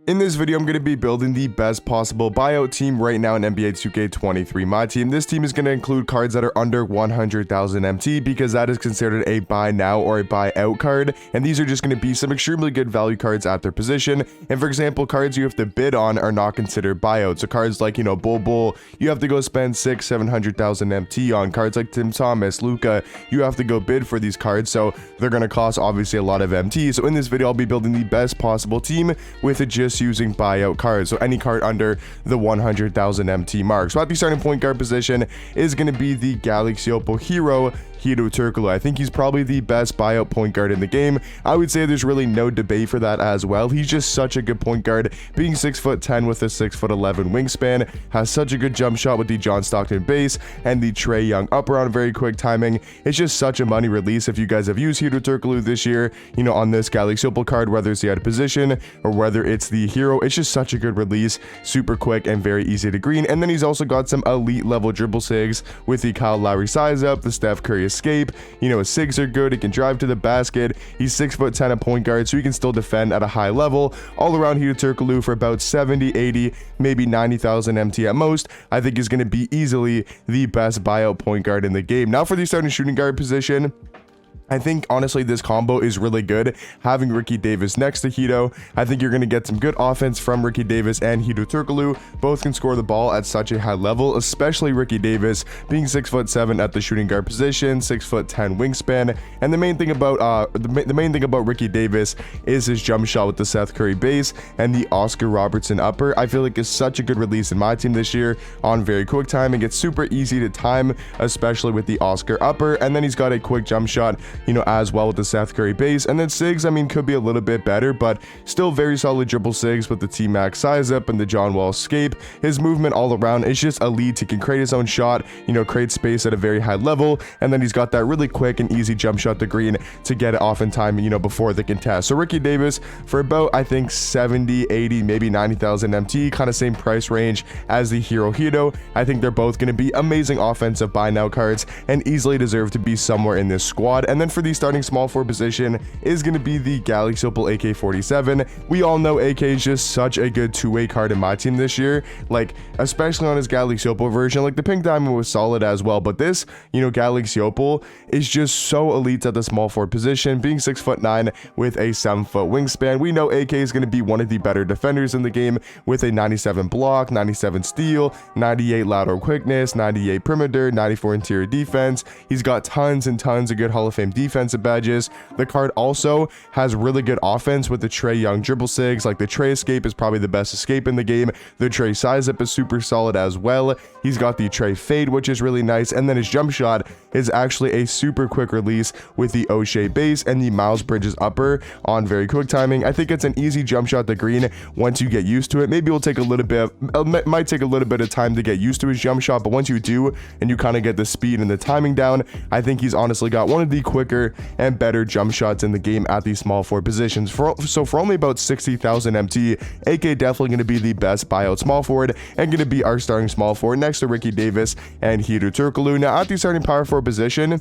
In this video, I'm going to be building the best possible buyout team right now in NBA 2K23 Myteam. This team is going to include cards that are under 100,000 MT because that is considered a buy now or a buy out card. And these are just going to be some extremely good value cards at their position. And for example, cards you have to bid on are not considered buyouts. So cards like, Bull, you have to go spend 600,000-700,000 MT on. Cards like Tim Thomas, Luka, you have to go bid for these cards. So they're going to cost obviously a lot of MT. So in this video, I'll be building the best possible team with just using buyout cards, so any card under the 100,000 MT mark. So at the starting point guard position is going to be the Galaxy Opal Hero, Hedo Turkoglu. I think he's probably the best buyout point guard in the game. I would say there's really no debate for that as well. He's just such a good point guard, being 6'10" with a 6'11" wingspan, has such a good jump shot with the John Stockton base and the Trae Young upper on very quick timing. It's just such a money release if you guys have used Hedo Turkoglu this year, on this Galaxy Opal card, whether it's the out of position or whether it's the hero. It's just such a good release, super quick and very easy to green. And then he's also got some elite level dribble sigs with the Kyle Lowry size up, the Steph Curry escape. His sigs are good. He can drive to the basket. He's 6'10" at point guard, so he can still defend at a high level. All around Hedo Turkoglu for about 70, 80, maybe 90,000 MT at most. I think he's going to be easily the best buyout point guard in the game. Now for the starting shooting guard position, I think honestly this combo is really good. Having Ricky Davis next to Hedo, I think you're going to get some good offense from Ricky Davis and Hedo Turkoglu. Both can score the ball at such a high level, especially Ricky Davis being 6'7" at the shooting guard position, 6'10" wingspan. And the main thing about Ricky Davis is his jump shot with the Seth Curry base and the Oscar Robertson upper. I feel like it's such a good release in my team this year on very quick timing. It's super easy to time, especially with the Oscar upper. And then he's got a quick jump shot as well with the Seth Curry base. And then sigs, could be a little bit better, but still very solid dribble sigs with the T-Max size up and the John Wall escape. His movement all around is just elite. He can create his own shot, create space at a very high level. And then he's got that really quick and easy jump shot to green to get it off in time, before the contest. So Ricky Davis for about, I think 70, 80, maybe 90,000 MT, kind of same price range as the Hero Hedo. I think they're both going to be amazing offensive buy now cards and easily deserve to be somewhere in this squad. And then for the starting small forward position is going to be the Galaxy Opal AK-47. We all know AK is just such a good two-way card in my team this year, especially on his Galaxy Opal version. The Pink Diamond was solid as well, but this, Galaxy Opal is just so elite at the small forward position, being 6'9" with a 7-foot wingspan. We know AK is going to be one of the better defenders in the game with a 97 block, 97 steal, 98 lateral quickness, 98 perimeter, 94 interior defense. He's got tons and tons of good Hall of Fame defensive badges. The card also has really good offense with the Trae Young dribble sigs. The Trae escape is probably the best escape in the game. The Trae size up is super solid as well. He's got the Trae fade, which is really nice. And then his jump shot is actually a super quick release with the O'Shea base and the Miles Bridges upper on very quick timing. I think it's an easy jump shot to green once you get used to it. Maybe it'll take a little bit, might take a little bit of time to get used to his jump shot, but once you do and you kind of get the speed and the timing down, I think he's honestly got one of the quicker and better jump shots in the game at these small forward positions. So for only about 60,000 MT, AK definitely going to be the best buyout small forward and going to be our starting small forward next to Ricky Davis and Hedo Turkoglu. Now at the starting power forward position,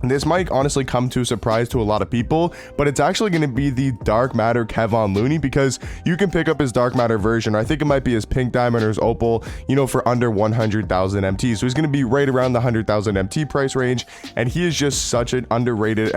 this might honestly come to a surprise to a lot of people, but it's actually going to be the Dark Matter Kevon Looney, because you can pick up his Dark Matter version. I think it might be his Pink Diamond or his Opal, for under 100,000 MT. So he's going to be right around the 100,000 MT price range, and he is just such an underrated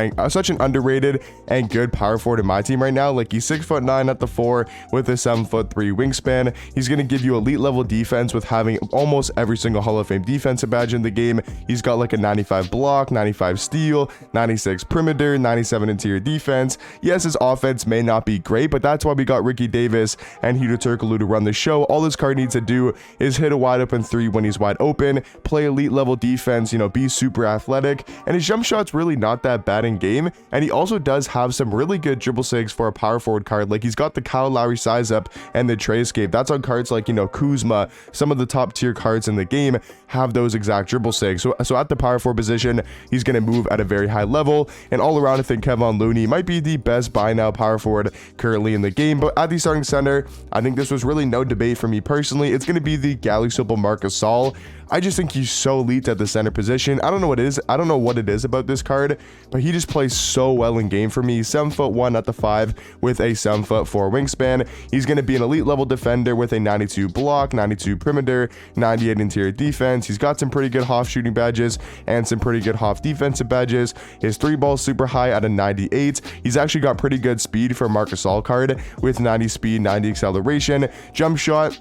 and good power forward in my team right now. He's 6'9" at the 4 with a 7'3" wingspan. He's going to give you elite level defense with having almost every single Hall of Fame defensive badge in the game. He's got a 95 block, 95 steal, 96 perimeter, 97 interior defense. Yes, his offense may not be great, but that's why we got Ricky Davis and Hedo Turkoglu to run the show. All this card needs to do is hit a wide open 3 when he's wide open, play elite level defense, be super athletic, and his jump shot's really not that bad in game. And he also does have some really good dribble sigs for a power forward card. He's got the Kyle Lowry size up and the Trae escape. That's on cards like, Kuzma. Some of the top tier cards in the game have those exact dribble sigs. So at the power forward position, he's going to move at a very high level. And all around, I think Kevin Looney might be the best buy now power forward currently in the game. But at the starting center, I think this was really no debate for me personally. It's going to be the Galaxy Football Marcus Gasol. I just think he's so elite at the center position. I don't know what it is. I don't know what it is about this card, but he just plays so well in game for me. 7'1" at the 5 with a 7'4" wingspan. He's going to be an elite level defender with a 92 block, 92 perimeter, 98 interior defense. He's got some pretty good Hoff shooting badges and some pretty good Hoff defensive badges. His 3-ball super high at a 98. He's actually got pretty good speed for a Marcus Gasol card with 90 speed, 90 acceleration. Jump shot,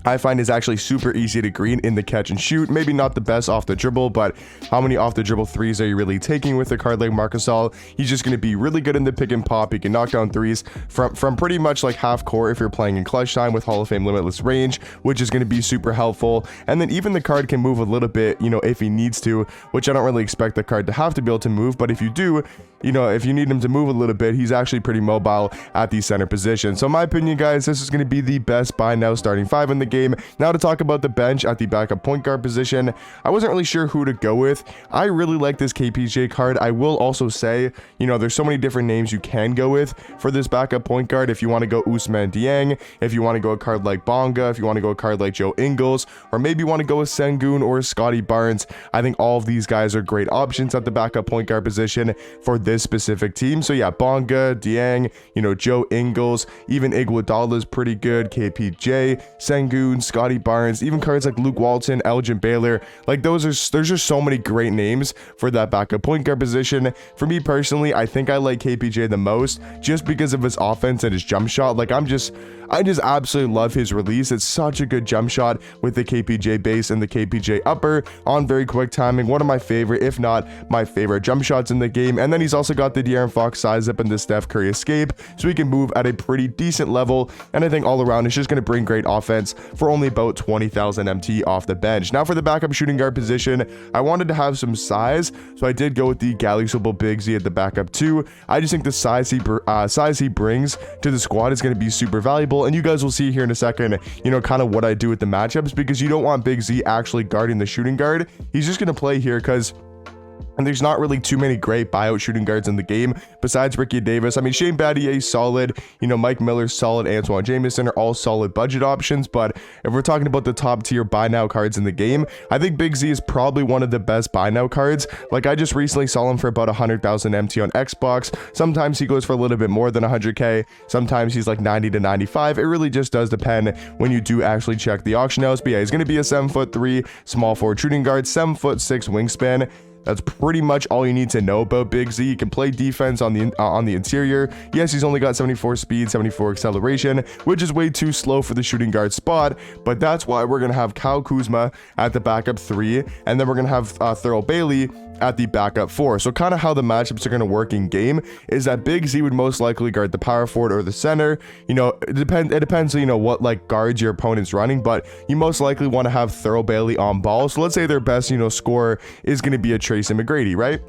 I find is actually super easy to green in the catch and shoot. Maybe not the best off the dribble, but how many off the dribble threes are you really taking with a card like Marcus Gasol? He's just going to be really good in the pick and pop. He can knock down threes from pretty much like half court if you're playing in clutch time with Hall of Fame limitless range, which is going to be super helpful. And then even the card can move a little bit, you know, if he needs to, which I don't really expect the card to have to be able to move, but if you do, you know, if you need him to move a little bit, he's actually pretty mobile at the center position. So in my opinion, guys, this is going to be the best buy now starting 5 in the game. Now to talk about the bench at the backup point guard position, I wasn't really sure who to go with. I really like this KPJ card. I will also say, you know, there's so many different names you can go with for this backup point guard. If you want to go Ousmane Dieng, if you want to go a card like Bonga, if you want to go a card like Joe Ingles, or maybe you want to go with Sengun or Scotty Barnes, I think all of these guys are great options at the backup point guard position for this specific team. So yeah, Bonga, Dieng, you know, Joe Ingles, even Iguodala is pretty good, KPJ, Sengun, Scotty Barnes, even cards like Luke Walton, Elgin Baylor, like there's just so many great names for that backup point guard position. For me personally, I think I like KPJ the most just because of his offense and his jump shot. Like I just absolutely love his release. It's such a good jump shot with the KPJ base and the KPJ upper on very quick timing. One of my favorite, if not my favorite jump shots in the game. And then he's also got the De'Aaron Fox size up and the Steph Curry escape, so he can move at a pretty decent level. And I think all around it's just going to bring great offense for only about 20,000 MT off the bench. Now for the backup shooting guard position, I wanted to have some size, so I did go with the Galaxy Football Big Z at the backup 2. I just think the size he brings to the squad is going to be super valuable. And you guys will see here in a second, you know, kind of what I do with the matchups, because you don't want Big Z actually guarding the shooting guard. He's just going to play here because and there's not really too many great buyout shooting guards in the game besides Ricky Davis. I mean, Shane Battier's solid, you know, Mike Miller's solid, Antoine Jameson are all solid budget options. But if we're talking about the top tier buy now cards in the game, I think Big Z is probably one of the best buy now cards. Like I just recently saw him for about 100,000 MT on Xbox. Sometimes he goes for a little bit more than 100k. Sometimes he's like 90 to 95. It really just does depend when you do actually check the auction house. But yeah, he's going to be a 7'3" small forward shooting guard, 7'6" wingspan. That's pretty much all you need to know about Big Z. He can play defense on the interior. Yes, he's only got 74 speed, 74 acceleration, which is way too slow for the shooting guard spot, but that's why we're going to have Kyle Kuzma at the backup 3, and then we're going to have Thurl Bailey at the backup 4. So kind of how the matchups are going to work in game is that Big Z would most likely guard the power forward or the center. You know, it depends, you know, what like guards your opponent's running, but you most likely want to have Thurl Bailey on ball. So let's say their best, you know, scorer is going to be a Tracy McGrady, right?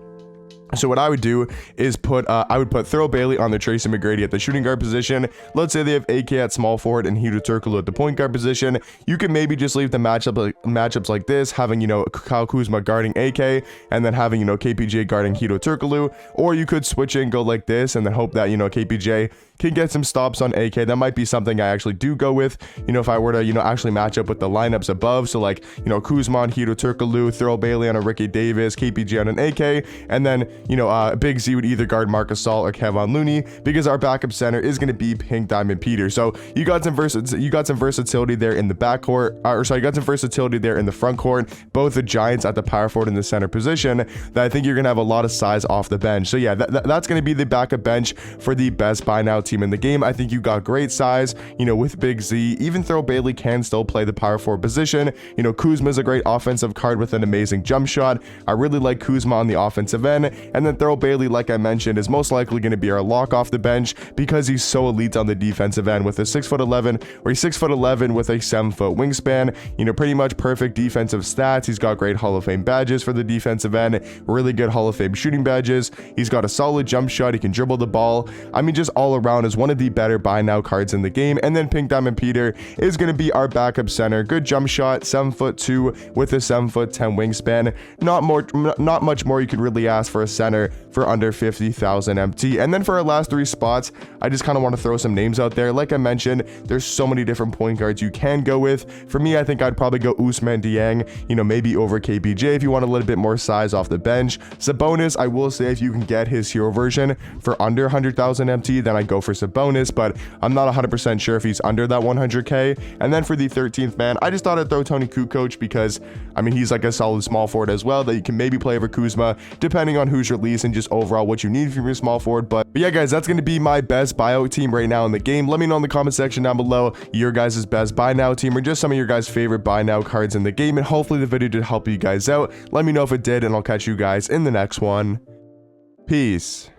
So what I would do is I would put Thurl Bailey on the Tracy McGrady at the shooting guard position. Let's say they have AK at small forward and Hedo Turkoglu at the point guard position. You can maybe just leave the matchups like this, having, you know, Kyle Kuzma guarding AK and then having, you know, KPJ guarding Hedo Turkoglu, or you could switch it and go like this and then hope that, you know, KPJ can get some stops on AK. That might be something I actually do go with, you know, if I were to, you know, actually match up with the lineups above. So like, you know, Kuzma on Hedo Turkoglu, Thurl Bailey on a Ricky Davis, KPJ on an AK, and then, you know, Big Z would either guard Marcus Gasol or Kevin Looney, because our backup center is going to be Pink Diamond Peter. So you got some versatility there in the backcourt, you got some versatility there in the front court, both the Giants at the power forward and the center position, that I think you're going to have a lot of size off the bench. So yeah, that's going to be the backup bench for the best buy now team in the game. I think you got great size, you know, with Big Z. Even Thurl Bailey can still play the power forward position. You know, Kuzma is a great offensive card with an amazing jump shot. I really like Kuzma on the offensive end. And then Thurl Bailey, like I mentioned, is most likely going to be our lock off the bench because he's so elite on the defensive end with a 6'11" or he's 6'11" with a 7-foot wingspan. You know, pretty much perfect defensive stats. He's got great Hall of Fame badges for the defensive end, really good Hall of Fame shooting badges. He's got a solid jump shot. He can dribble the ball. I mean, just all around is one of the better buy now cards in the game. And then Pink Diamond Peter is going to be our backup center. Good jump shot, 7'2" with a 7'10" wingspan. Not much more you could really ask for a center for under 50,000 MT. And then for our last three spots, I just kind of want to throw some names out there. Like I mentioned, there's so many different point guards you can go with. For me, I think I'd probably go Ousmane Dieng, you know, maybe over KPJ if you want a little bit more size off the bench. Sabonis, I will say if you can get his hero version for under 100,000 MT, then I'd go for Sabonis, but I'm not 100% sure if he's under that 100k. And then for the 13th man, I just thought I'd throw Tony Kukoc because, I mean, he's like a solid small forward as well that you can maybe play over Kuzma, depending on who's released and just overall what you need from your small forward. But yeah, guys, that's going to be my best buyout team right now in the game. Let me know in the comment section down below your guys' best buy now team or just some of your guys' favorite buy now cards in the game. And hopefully the video did help you guys out. Let me know if it did, and I'll catch you guys in the next one. Peace.